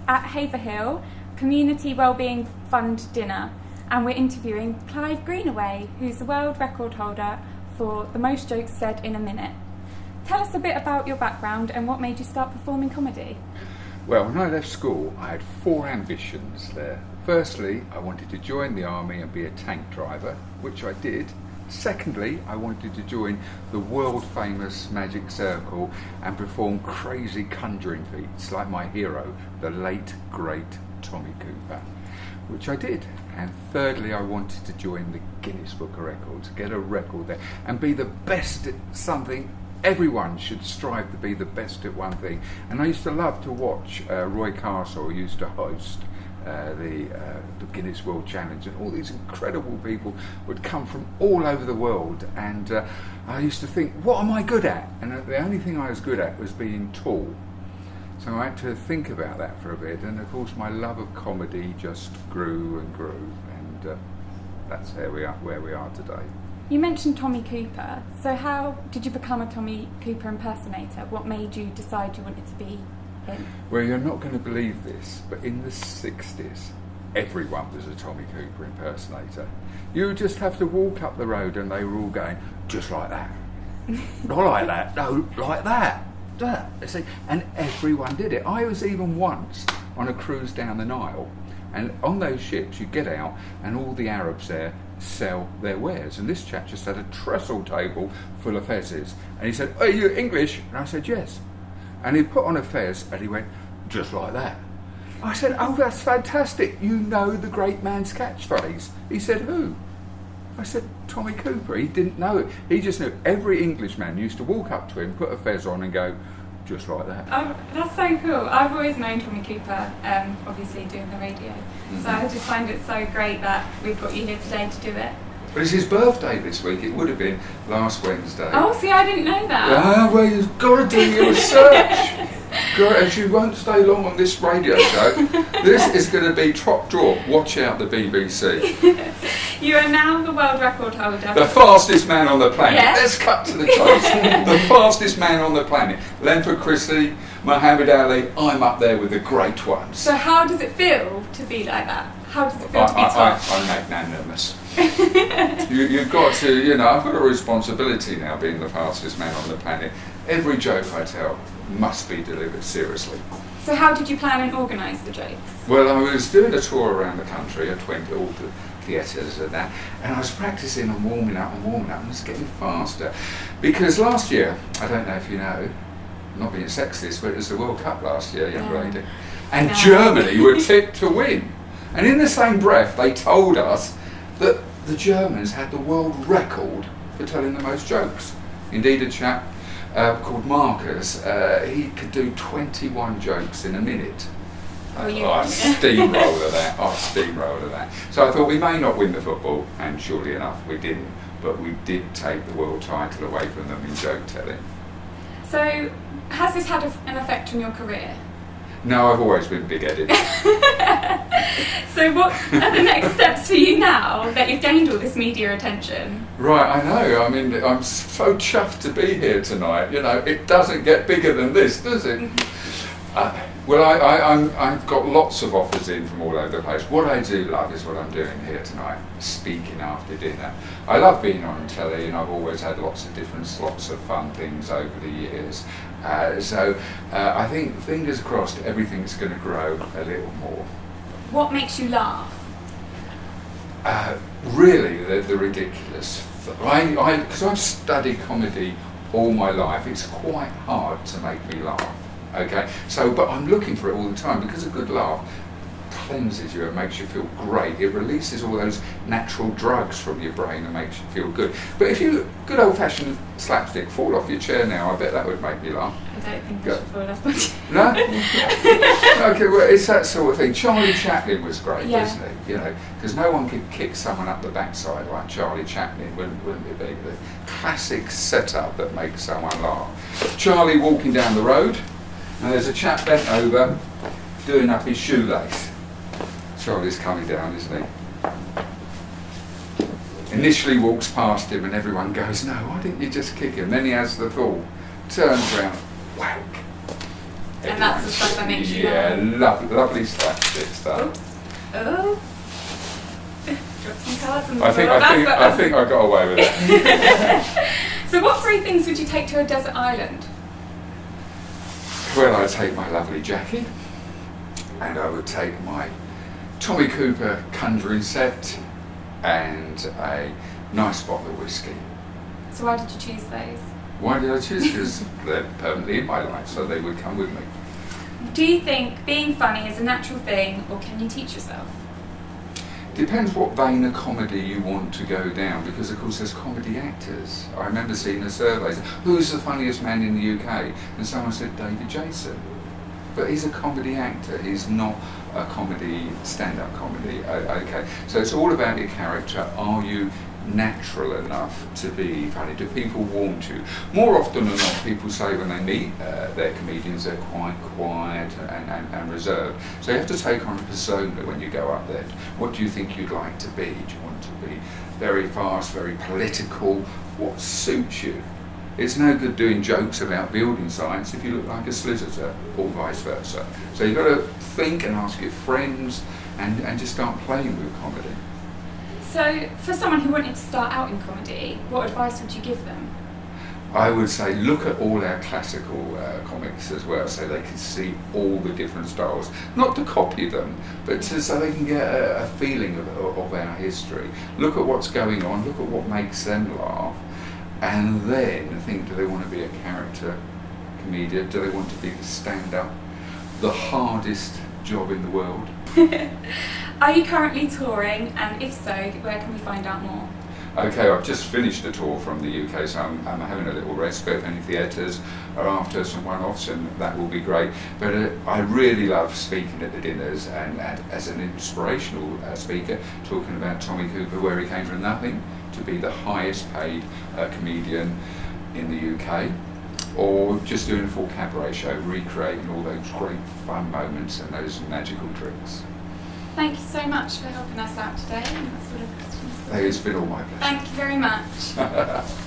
at Haverhill Community Wellbeing Fund dinner, and we're interviewing Clive Greenaway, who's the world record holder for the most jokes said in a minute. Tell us a bit about your background and what made you start performing comedy. Well, when I left school, I had 4 ambitions there. Firstly, I wanted to join the army and be a tank driver, which I did. Secondly, I wanted to join the world-famous Magic Circle and perform crazy conjuring feats like my hero, the late, great Tommy Cooper, which I did. And thirdly, I wanted to join the Guinness Book of Records, get a record there, and be the best at something. Everyone should strive to be the best at one thing. And I used to love to watch Roy Castle, who used to host the Guinness World Challenge, and all these incredible people would come from all over the world, and I used to think, what am I good at? And the only thing I was good at was being tall. So I had to think about that for a bit, and of course my love of comedy just grew and grew, and that's where we are today. You mentioned Tommy Cooper, so how did you become a Tommy Cooper impersonator? What made you decide you wanted to be him? Well, you're not going to believe this, but in the 60s, everyone was a Tommy Cooper impersonator. You would just have to walk up the road and they were all going, just like that. Not like that, no, like that. See? And everyone did it. I was even once on a cruise down the Nile, and on those ships you get out and all the Arabs there sell their wares, and this chap just had a trestle table full of fezzes, and he said, are you English? And I said, yes. And he put on a fez and he went, just like that. I said, oh, that's fantastic, you know the great man's catchphrase. He said, who? I said, Tommy Cooper. He didn't know it. He just knew every Englishman used to walk up to him, put a fez on and go, just like that. Oh, that's so cool. I've always known Tommy Cooper, obviously doing the radio. Mm-hmm. So I just find it so great that we've got you here today to do it. But it's his birthday this week. It would have been last Wednesday. Oh, see, I didn't know that. Ah, well, you've got to do your research. As you won't stay long on this radio show, this is going to be top draw. Watch out, the BBC. You are now the world record holder. The fastest man on the planet. Yeah. Let's cut to the chase. The fastest man on the planet. Lenford Christie, Muhammad Ali, I'm up there with the great ones. So how does it feel to be like that? How does it feel to be top? I'm magnanimous. You've got to, I've got a responsibility now being the fastest man on the planet. Every joke I tell must be delivered seriously. So how did you plan and organise the jokes? Well, I was doing a tour around the country. I went to all the theatres and that, and I was practising and warming up, and it's getting faster. Because last year, I don't know if you know, not being sexist, but it was the World Cup last year, young lady, and Germany were tipped to win. And in the same breath, they told us that the Germans had the world record for telling the most jokes. Indeed, a chap called Marcus, he could do 21 jokes in a minute. I steamroller that. So I thought we may not win the football, and surely enough we didn't, but we did take the world title away from them in joke telling. So has this had an effect on your career? No, I've always been big-headed. So what are the next steps for you now that you've gained all this media attention? Right, I know. I mean, I'm so chuffed to be here tonight. It doesn't get bigger than this, does it? Well, I've got lots of offers in from all over the place. What I do love is what I'm doing here tonight, speaking after dinner. I love being on telly, and I've always had lots of different slots of fun things over the years. So I think, fingers crossed, everything's going to grow a little more. What makes you laugh? Really, the ridiculous. Because I've studied comedy all my life, it's quite hard to make me laugh. Okay, but I'm looking for it all the time, because a good laugh cleanses you, it makes you feel great, it releases all those natural drugs from your brain and makes you feel good. But if you, good old-fashioned slapstick, fall off your chair now, I bet that would make me laugh. I don't think I should fall off my chair. No? Okay, well, it's that sort of thing. Charlie Chaplin was great, yeah. wasn't he? Because no one could kick someone up the backside like Charlie Chaplin, wouldn't it be? The classic setup that makes someone laugh. Charlie walking down the road, and there's a chap bent over, doing up his shoelace. Charlie's coming down, isn't he? Initially walks past him and everyone goes, no, why didn't you just kick him? Then he has the thought, turns around, whack. And that's the stuff that makes you Yeah, laugh. lovely slapstick stuff. Oh. Drop some cards on the I floor. think I got away with it. So what 3 things would you take to a desert island? Well, I'd take my lovely Jackie, and I would take my Tommy Cooper conjuring set, and a nice bottle of whiskey. So why did you choose those? Why did I choose? Because they're permanently in my life, so they would come with me. Do you think being funny is a natural thing, or can you teach yourself? Depends what vein of comedy you want to go down, because of course there's comedy actors. I remember seeing a survey, who's the funniest man in the UK? And someone said David Jason. But he's a comedy actor, he's not a comedy, stand-up comedy. Okay, so it's all about your character. Are you natural enough to be funny? Do people warm to you? More often than not, people say when they meet their comedians, they're quite quiet and reserved. So you have to take on a persona when you go up there. What do you think you'd like to be? Do you want to be very fast, very political? What suits you? It's no good doing jokes about building science if you look like a solicitor, or vice versa. So you've got to think and ask your friends and just start playing with comedy. So for someone who wanted to start out in comedy, what advice would you give them? I would say look at all our classical comics as well, so they can see all the different styles. Not to copy them, but so they can get a feeling of our history. Look at what's going on, look at what makes them laugh, and then think, do they want to be a character comedian? Do they want to be the stand-up? The hardest job in the world. Are you currently touring, and if so, where can we find out more? Okay, I've just finished a tour from the UK, so I'm having a little respite. If any theatres are after some one-offs, and that will be great. But I really love speaking at the dinners, and as an inspirational speaker, talking about Tommy Cooper, where he came from nothing to be the highest paid comedian in the UK, or just doing a full cabaret show, recreating all those great fun moments and those magical tricks. Thank you so much for helping us out today and that sort of questions. It's been all my pleasure. Thank you very much.